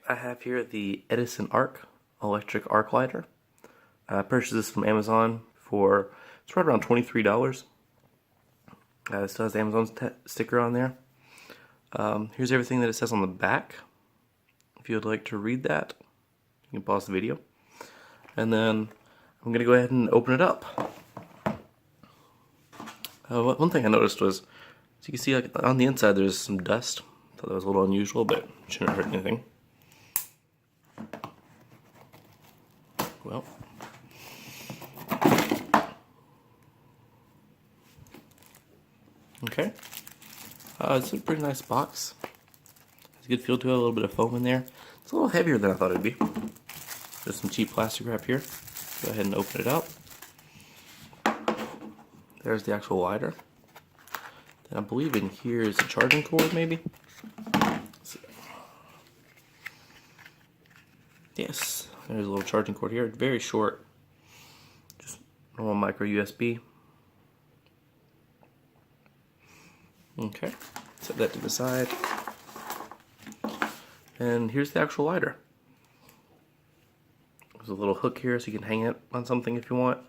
I have here the Edison Arc electric arc lighter. I purchased this from Amazon for, it's right around $23. It still has the Amazon sticker on there. Here's everything that it says on the back. If you would like to read that, you can pause the video. And then I'm going to go ahead and open it up. One thing I noticed was, as you can see, like, on the inside there's some dust. Thought that was a little unusual, but it shouldn't hurt anything. Well, okay. It's a pretty nice box. Has a good feel to it, a little bit of foam in there. It's a little heavier than I thought it'd be. There's some cheap plastic wrap here. Go ahead and open it up. There's the actual lighter. Then I believe in here is a charging cord, maybe? Yes, there's a little charging cord here. Very short. Just normal micro USB. Okay, set that to the side. And here's the actual lighter. There's a little hook here so you can hang it on something if you want.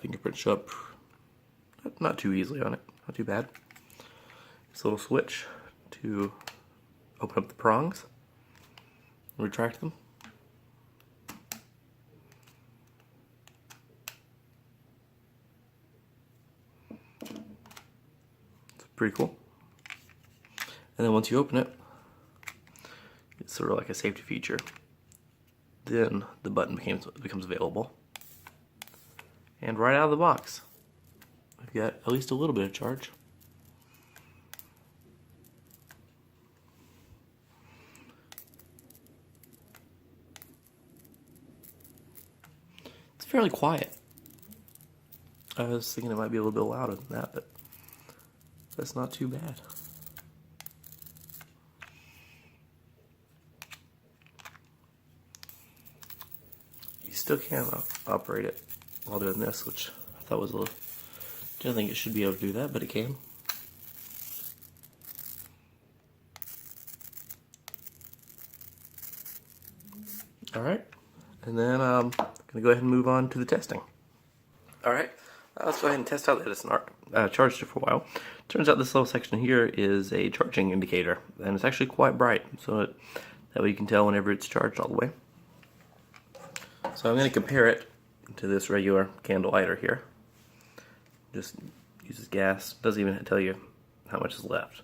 Fingerprints show up not too easily on it, not too bad. This little switch to open up the prongs, retract them. It's pretty cool. And then once you open it, it's sort of like a safety feature. Then the button becomes available. And right out of the box, we've got at least a little bit of charge. It's fairly quiet. I was thinking it might be a little bit louder than that, but that's not too bad. You still can operate it while doing this, which I thought was a little... Didn't think it should be able to do that, but it can. Alright, and then I'm going to go ahead and move on to the testing. Alright, let's go ahead and test out the Edison Arc. Charged it for a while. Turns out this little section here is a charging indicator, and it's actually quite bright, so that way you can tell whenever it's charged all the way. So I'm going to compare it to this regular candle lighter here. Just uses gas, doesn't even tell you how much is left.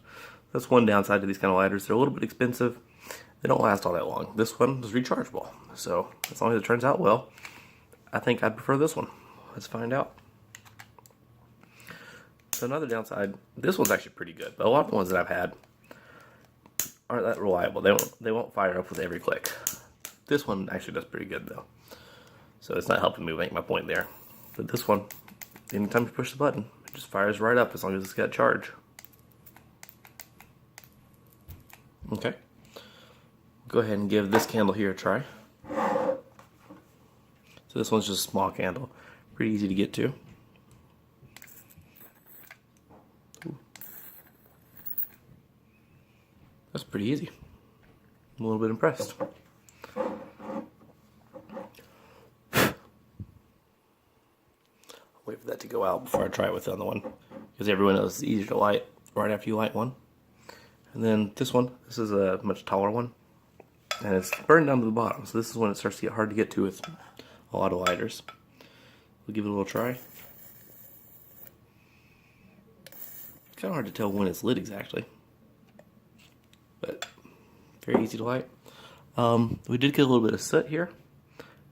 That's one downside to these kind of lighters. They're a little bit expensive. They don't last all that long. This one is rechargeable, so as long as it turns out well, I think I prefer this one. Let's find out. So another downside, this one's actually pretty good, but a lot of the ones that I've had aren't that reliable. They won't fire up with every click. This one actually does pretty good though. So it's not helping me make my point there. But this one, anytime you push the button, it just fires right up as long as it's got charge. Okay. Go ahead and give this candle here a try. So this one's just a small candle. Pretty easy to get to. Ooh. That's pretty easy. I'm a little bit impressed. Wait for that to go out before I try it with the other one, because everyone knows it's easier to light right after you light one. And then this one, this is a much taller one, and it's burned down to the bottom, so this is when it starts to get hard to get to with a lot of lighters. We'll give it a little try. It's kind of hard to tell when it's lit exactly, but very easy to light. We did get a little bit of soot here,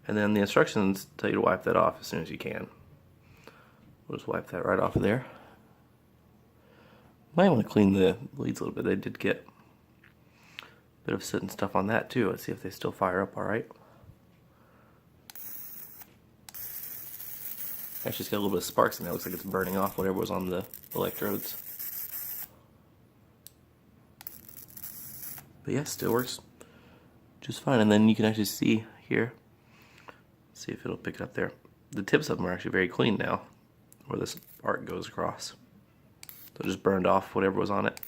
and then the instructions tell you to wipe that off as soon as you can. We'll just wipe that right off of there. Might want to clean the leads a little bit. They did get a bit of soot and stuff on that too. Let's see if they still fire up alright. Actually, it's got a little bit of sparks in there. It looks like it's burning off whatever was on the electrodes. But yeah, still works just fine. And then you can actually see here, see if it'll pick it up there. The tips of them are actually very clean now, where this arc goes across. So it just burned off whatever was on it.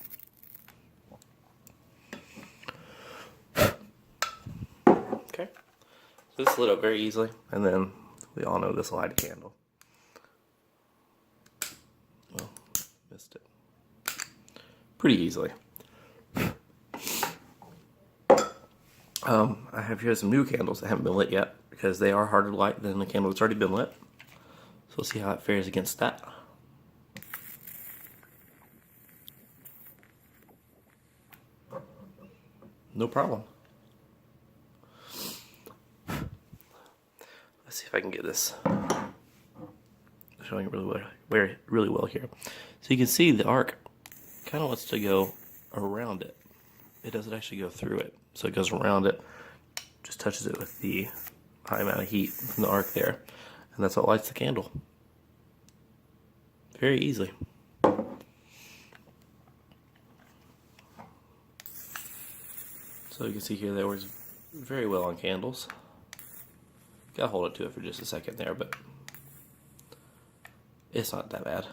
Okay, so this lit up very easily, and then we all know this will light a candle. Well, missed it. Pretty easily. I have here some new candles that haven't been lit yet because they are harder to light than the candle that's already been lit. So we'll see how it fares against that. No problem. Let's see if I can get this showing it really well here. So you can see the arc kind of wants to go around it. It doesn't actually go through it. So it goes around it, just touches it with the high amount of heat from the arc there. And that's what lights the candle. Very easily. So you can see here that works very well on candles. Gotta hold it to it for just a second there, but it's not that bad.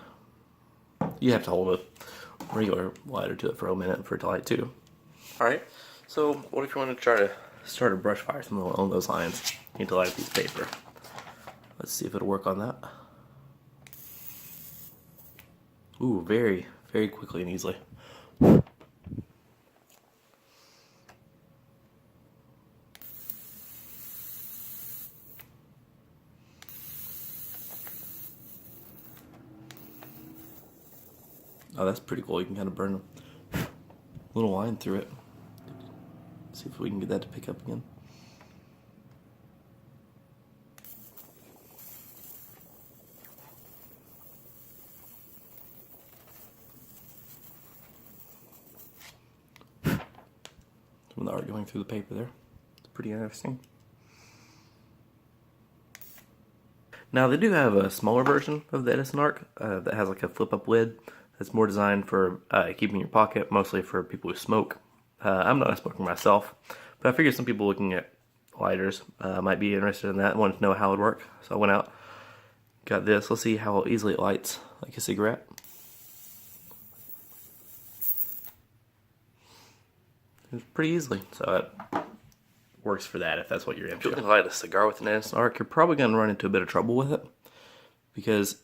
You have to hold a regular lighter to it for a minute for it to light too. Alright, so what if you want to try to start a brush fire, something along those lines? You need to light a piece of paper. Let's see if it'll work on that. Ooh, very, very quickly and easily. Oh, that's pretty cool. You can kind of burn a little line through it. See if we can get that to pick up again. Some of the art going through the paper there. It's pretty interesting. Now they do have a smaller version of the Edison Arc that has like a flip-up lid. It's more designed for keeping in your pocket, mostly for people who smoke. I'm not a smoker myself, but I figured some people looking at lighters might be interested in that and wanted to know how it would work. So I went out, got this. Let's see how easily it lights like a cigarette. It's pretty easily, so it works for that if that's what you're into. If you're going to light a cigar with an Edison Arc, you're probably going to run into a bit of trouble with it because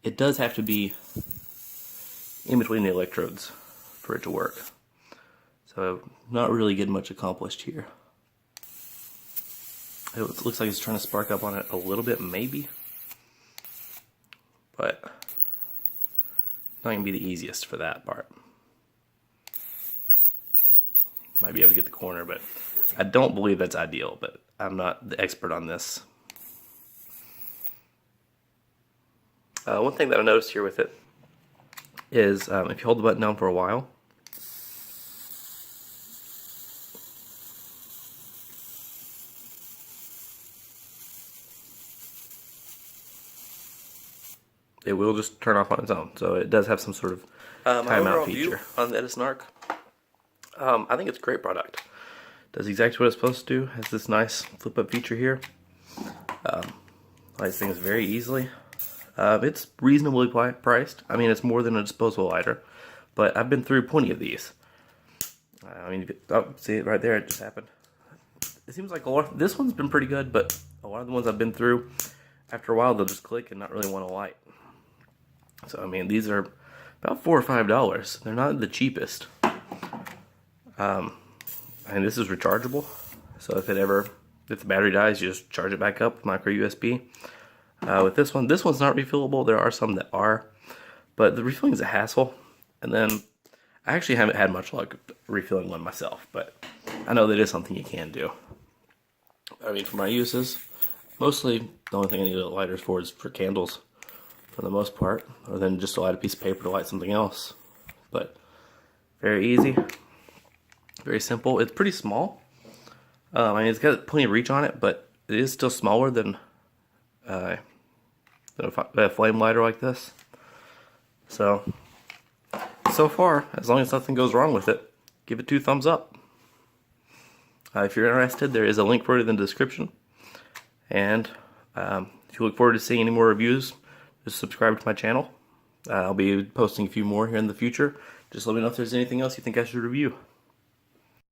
it does have to be in between the electrodes for it to work. So not really getting much accomplished here. It looks like it's trying to spark up on it a little bit maybe, but not going to be the easiest for that part. Might be able to get the corner, but I don't believe that's ideal, but I'm not the expert on this. One thing that I noticed here with it is if you hold the button down for a while, it will just turn off on its own. So it does have some sort of timeout feature on the Edison Arc. I think it's a great product. Does exactly what it's supposed to do. Has this nice flip-up feature here. Lights things very easily. It's reasonably priced. I mean, it's more than a disposable lighter, but I've been through plenty of these. I mean, see it right there, it just happened. It seems like this one's been pretty good, but a lot of the ones I've been through, after a while, they'll just click and not really want to light. So, I mean, these are about $4 or $5. They're not the cheapest. And this is rechargeable, so if the battery dies, you just charge it back up with micro USB. With this one's not refillable. There are some that are, but the refilling is a hassle. And then I actually haven't had much luck refilling one myself, but I know that is something you can do. I mean, for my uses, mostly the only thing I need lighters for is for candles, for the most part, or then just to light a piece of paper to light something else. But very easy, very simple. It's pretty small. I mean, it's got plenty of reach on it, but it is still smaller than a flame lighter like this. So far, as long as nothing goes wrong with it, give it 2 thumbs up. If you're interested, there is a link for it in the description. And if you look forward to seeing any more reviews, just subscribe to my channel. I'll be posting a few more here in the future. Just let me know if there's anything else you think I should review.